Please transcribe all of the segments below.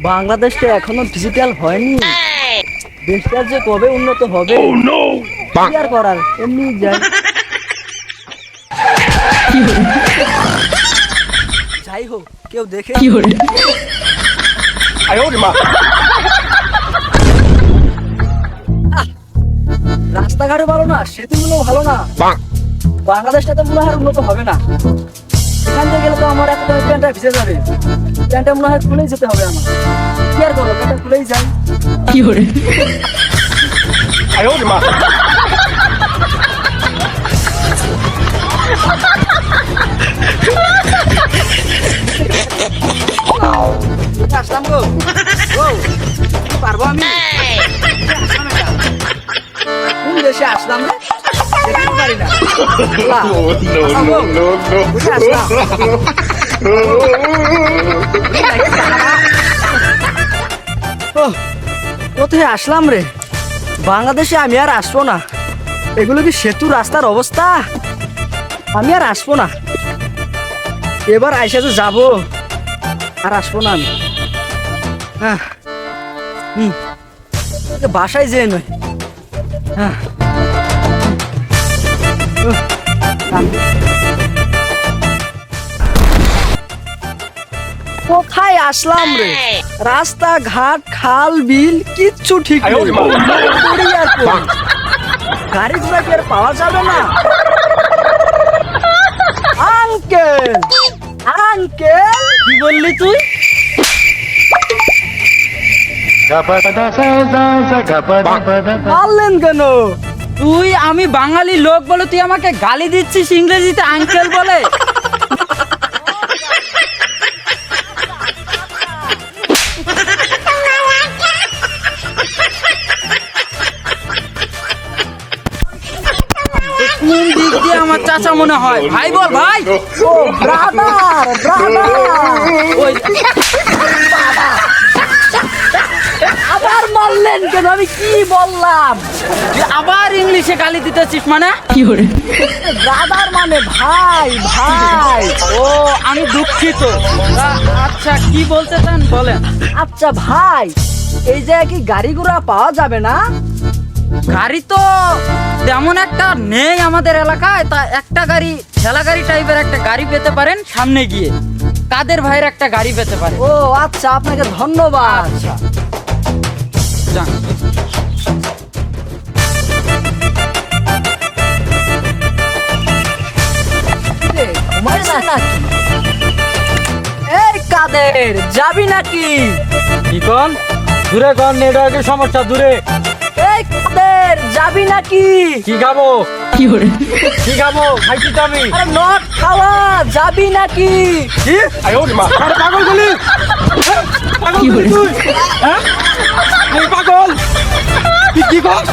বাংলাদেশটা এখনো ডিজিটাল হয়নি, দেশটা যে কবে উন্নত হবে কি আর করার, এমনি যায়। যাই হোক, কেউ দেখে রাস্তাঘাটও ভালো না, সেতুগুলো ভালো না, বাংলাদেশটা তো মনে হয় উন্নত হবে না। এখান থেকে গেলে তো আমার একটা প্যান্টটা ভিজে যাবে, প্যান্টটা মনে হয় খুলেই যেতে হবে আমার। কি আর করবো, প্যান্টটা খুলেই যাই। কি করে আসলাম গো, পারবো আমি? কোন দেশে আসলাম রে, দেখতে পারি না। কোথায় আসলাম রে, বাংলাদেশে আমি আর আসবো না। এগুলো কি সেতু রাস্তার অবস্থা, আমি আর আসবো না। এবার আইসা তো যাবো, আর আসবো না আমি। হ্যাঁ, বাসায় যেয়ে নয়। হ্যাঁ, কোথায় আসলাম রে, রাস্তাঘাট খাল বিল কিচ্ছু ঠিক নেই। গাড়ি ঘোড়া কি আর পাওয়া যাবে না? আঙ্কেল, আঙ্কেল, কি বললি তুই? বললেন কেন? তুই, আমি বাঙালি লোক বলে তুই আমাকে গালি দিচ্ছিস ইংরেজিতে আঙ্কেল বলে? কোন দিক দিয়ে আমার চাচা মনে হয়? ভাই বল, ভাই। ও ব্রাদার, ব্রাদার। আবার বললেন কেন? আমি কি বললাম? আবার ইংলিশে গালি দিতেছিস মানে? কি করে? ব্রাদার মানে ভাই, ভাই। ও, আমি দুঃখিত। আচ্ছা, কি বলতে চান বলেন। আচ্ছা ভাই, এই জায়গায় কি গাড়ি ঘোড়া পাওয়া যাবে না? গাড়ি তো তেমন একটা নেই আমাদের এলাকায়, তা একটা গাড়ি, ঠেলা গাড়ি টাইপের একটা গাড়ি পেতে পারেন সামনে গিয়ে। কাদের ভাইয়ের একটা গাড়ি পেতে পারেন। ও আচ্ছা, আপনাকে ধন্যবাদ। আচ্ছা, যান। এই কাদের, যাবি নাকি? কি কন? দূরে কন, নেটওয়ার্কের সমস্যা, দূরে। এই কাদের, যাবি নাকি? কি খাবো? কি করে? কি খাবো? খাইছি তো আমি। আরে নট খাওয়া, যাবি নাকি? কি? আরে পাগল বলি? পাগল বলি তুই? হ্যাঁ? তুই পাগল? কি কর?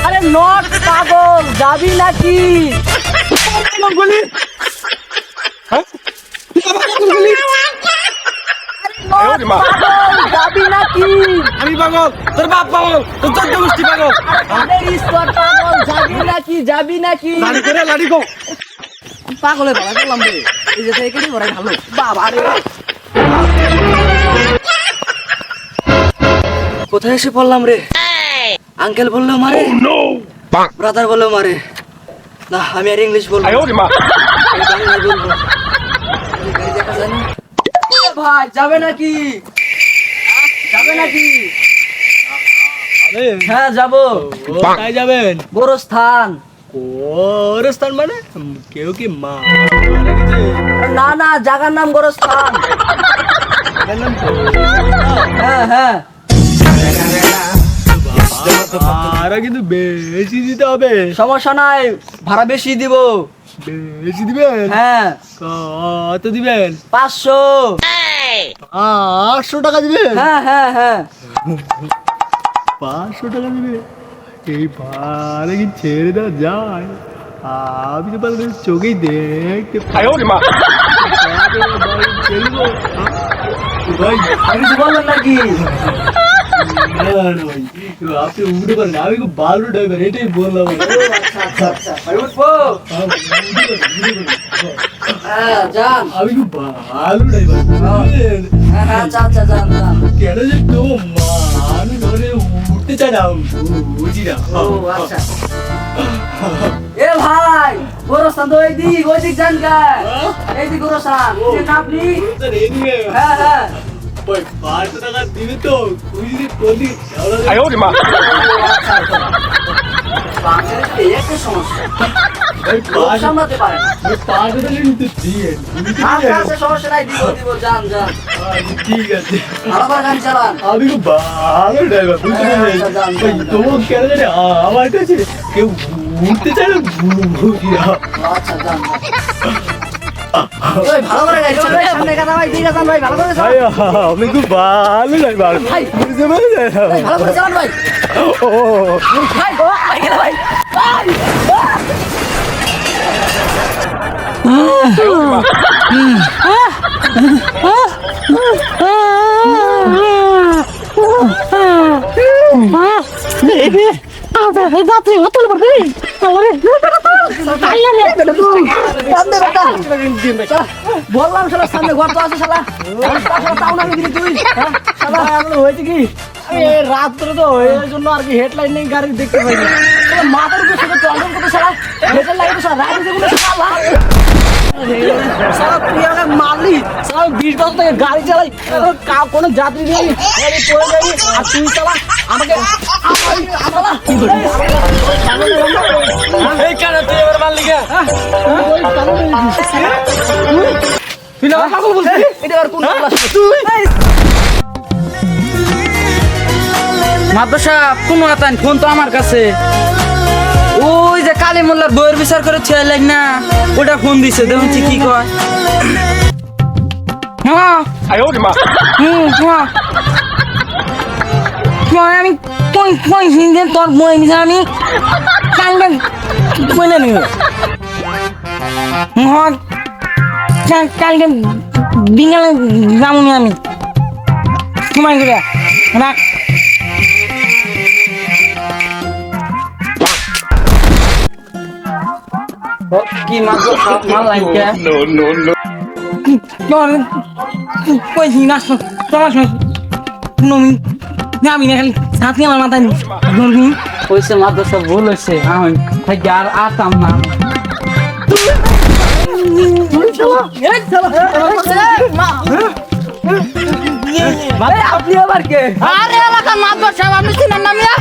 আরে নট পাগল, যাবি নাকি? পাগল বলি? হ্যাঁ? তুই পাগল বলি? নট পাগল, যাবি নাকি? আমি পাগল, তোর বাপ পাগল, তোর চোদ্দ গোষ্ঠী পাগল। আরে ঈশ্বর পাগল, যাবি নাকি? যাবি নাকি? লাড়ি করে লাড়ি গো। পাগলে ভালো করলাম রে, এই যে থেকে ভরাই ভালো বাবা রে। কোথায় এসে পড়লাম রে? আঙ্কেল বললো মারে, ব্রাদার বললো মারে। না, আমি আর ইংলিশ বলবো, আমি বাংলায় বলবো। গাড়ি দেখা যায় না? এ ভাই, যাবে নাকি? যাবে নাকি? হ্যাঁ যাবো। কোথায় যাবেন? গোরস্থান। গোরস্থান মানে? কেউ কি মা? না না, জায়গার নাম গোরস্থান। হ্যাঁ হ্যাঁ। ভাড়া কিন্তু বেশি দিতে হবে। সমস্যা নাই, ভাড়া বেশি দিব। বেশি দিবেন? হ্যাঁ। কত দিবেন? 500। 800 টাকা দিবেন? হ্যাঁ হ্যাঁ হ্যাঁ। 500 টাকা দিবে? এই ভাড়া কি ছেড়ে দেওয়া যায়? আমি তো পারলে চোখেই দেখতে পাই। ভাই আমি কিছু বললাম নাকি? আপনি উঠে পারেন, আমি খুব ভালো ড্রাইভার, এটাই বললাম। আচ্ছা আচ্ছা ভাই উঠবো। হ্যাঁ যান। আমি খুব ভালো ড্রাইভার, হ্যাঁ হ্যাঁ আচ্ছা আচ্ছা যান যান। কেন যে তো মানুষ ধরে উঠতে চায় না, বুঝি না। ও আচ্ছা। এ ভাই গোরস্থান তো ওই দিক যান কা? এই দিক গোরস্থান আপনি? হ্যাঁ হ্যাঁ ভাই 500 টাকা দিবি তো? খুঁজলি কোনদিন? আচ্ছা আচ্ছা। বাংলাদেশে এই একটা সমস্যা, লোক সামলাতে পারে না। 500 টাকা কিন্তু দিয়ে আচ্ছা আচ্ছা সমস্যা নাই, দিব দিব যান যান। ঠিক আছে। ভালো করে গাড়ি চালান। আমি খুব ভালো ড্রাইভার, বুঝতে পারছি। আচ্ছা, যান, ভাই যান, তোমার কেন জানি আমার কাছে কেউ উঠতে চায় না, বুঝি না। আচ্ছা যান যান। ওই ভালো করে গাড়ি চালান, সামনে কাদা ভাই দিকে যান ভাই, ভালো করে ভাই চালান। আমি খুব ভালো ড্রাইভার, ভাই। বুঝতে পারছেন? ভাই, ভালো করে চালান ভাই। ও ভাই ভাই গেল ভাই। ভাই বললাম শালা সামনে ঘর তো আছে শালা, তাও না দিলি তুই। শালা হয়েছে কি রাত্রে তো এই জন্য আর কি হেডলাইন নেই, গাড়ি দেখতে পাই না। মাথার উপর সেটা চলন করতে শালা হেডলাইন লাগে তো শালা রাইড যেগুলো শালা শালা তুই আমাকে মারলি শালা 20 বছর থেকে গাড়ি চালাই, কোনো যাত্রী নেই, গাড়ি পড়ে যায়নি, আর তুই শালা আমাকে এই কেন তুই এবার মারলি কে? তুই না পাগল বলছিস? এটা আর কোন মাদ্রাসা কোন আতান ফোন তো আমার কাছে, ওই যে কালী মোল্লার বইয়ের বিচার করে ছেলে লাগ না, ওটা ফোন দিছে, দেখুন কি কয়। হ্যাঁ হ্যাঁ আমি তোর বই নিছে, আমি কালকে বলে নিব। কালকে বিকালে যাবনি আমি, সময় করে রাখ। কি মাল লাগে? কইছি না তোমার সঙ্গে যাবি না, খালি সাথে আমার মাথায় ধরবি। হয়েছে মাদ্রাসা ভুল হয়েছে, আমি আর আতাম না। আপনি আবার কে? আরে এলাকার মাদ্রাসা আপনি চিনেন না মিয়া?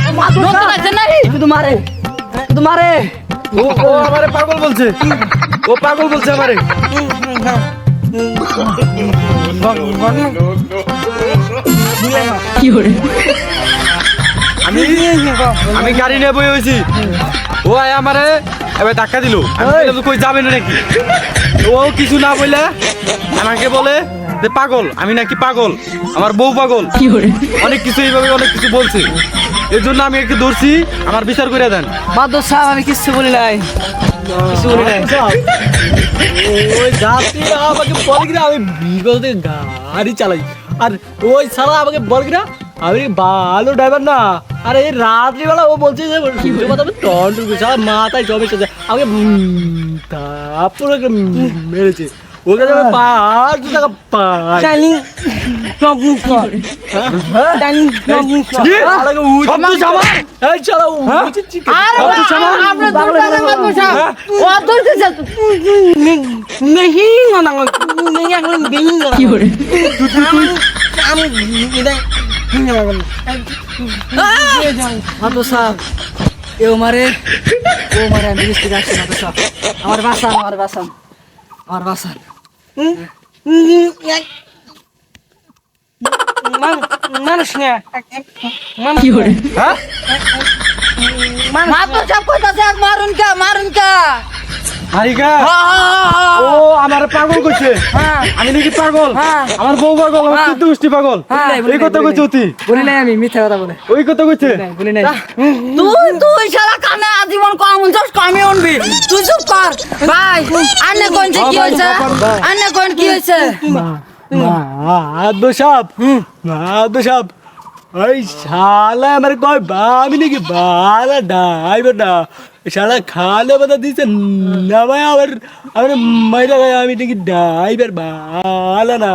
নতুন আছেন নাকি? শুধু মারে শুধু মারে। ও আমারে পাগল বলছে, ও পাগল বলছে আমারে। কি করে? আমি গাড়ি নিয়ে বই হয়েছি, ও আয় আমারে এবার ধাক্কা দিল। আমি বললাম তো কই যাবেন নাকি? ও কিছু না বলে আমাকে বলে যে পাগল, আমি নাকি পাগল, আমার বউ পাগল, কি করে? অনেক কিছু এইভাবে অনেক কিছু বলছে। এর জন্য আমি একটু ধরছি, আমার বিচার করে দেন। মাদর সাহেব আমি কিচ্ছু বলি নাই, কিছু বলি নাই। ওই যাত্রীরা আমাকে বলে কিনা আমি বিগত থেকে গাড়ি চালাই, আর ওই সালা আমাকে বলে কিনা আমি ভালো ড্রাইভার না। আর এই রাত্রিবেলা ও বলছে যে টন মাথায় জমে আমাকে তারপরে মেরেছে। ওকে যাবে 500 টাকা পাই। টাইলিং প্রবলেম কর। টাইলিং প্রবলেম কর। আরে আপনি দুটালে মাদ্রাসা ও ধরতেছে नहीं না नहीं এখন বিলিং কি করে? আমি এটা মাদর সাহেব ও মারে আমি মিস্ত্রি আসছি। মাদর সাহেব আমার বাসান মানুষ না কি করে? মাদ্রাসা কইতাছে মারুন কা হারিকা ও আমার পাগল কইছে হ্যাঁ আমি নাকি পাগল হ্যাঁ। আমার বউ পাগল আমার হ্যাঁ। চোদ্দ গোষ্ঠী পাগল হ্যাঁ। এই কথা কইছে অতি বলি নাই আমি মিথ্যা কথা বলে ওই কথা কইছে বলি নাই তুই শালা কানে আজীবন কম উনছস কমই উনবি তুই চুপ কর ভাই আন্নে কোনছে কি হইছে আন্নে কোন কি হইছে মাদব সাহেব ওই শালা আমার কয় আমি নাকি বালা ড্রাইভার না শালা খালে বাতা দিছে না ভাই আমার আমার মাইরা গায়ে আমি নাকি ড্রাইভার বালা না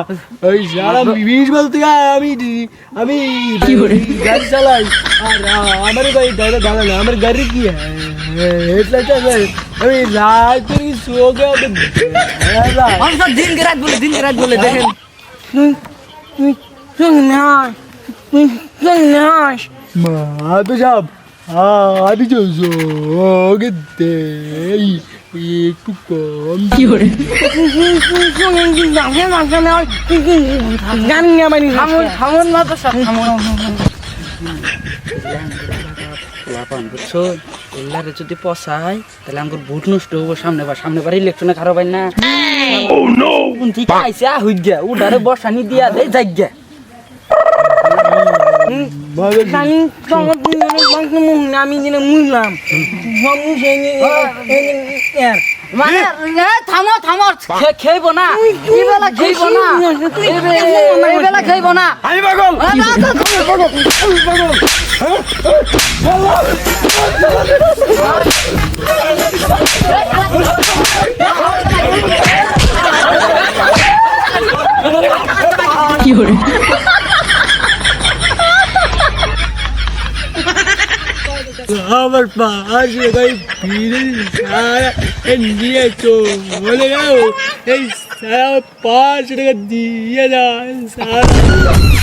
ওই শালা 20 বছর থেকে আমি গাড়ি চালাই আর আমার ভাই ড্রাইভার ভালো না আমার গাড়ি কি হেডলাইট আছে আমি রাত করে শোকে আমরা দিন কে রাত বলে দেখেন মাদব সাহেব আমি তো যোগে দেই একটু কম থামুন না তো সব থামুন বুঝছো এল্লারে যদি পসাই তাহলে আমার ভোট নষ্ট হবো সামনেবার ইলেকশনে খারাপ হয় না ঠিক আইসা হই গিয়া উডারে বসানি দিয়া দে যাই গিয়া আমি যেন মুললাম মানে থামো খেইব না এইবেলা খেইব না এইবেলা খেইব না আমি পাগল আমার পাশে ভাই ফিরে সারা নিয়ে চলে যাও এই সারা 5 টাকা দিয়ে যায় সারা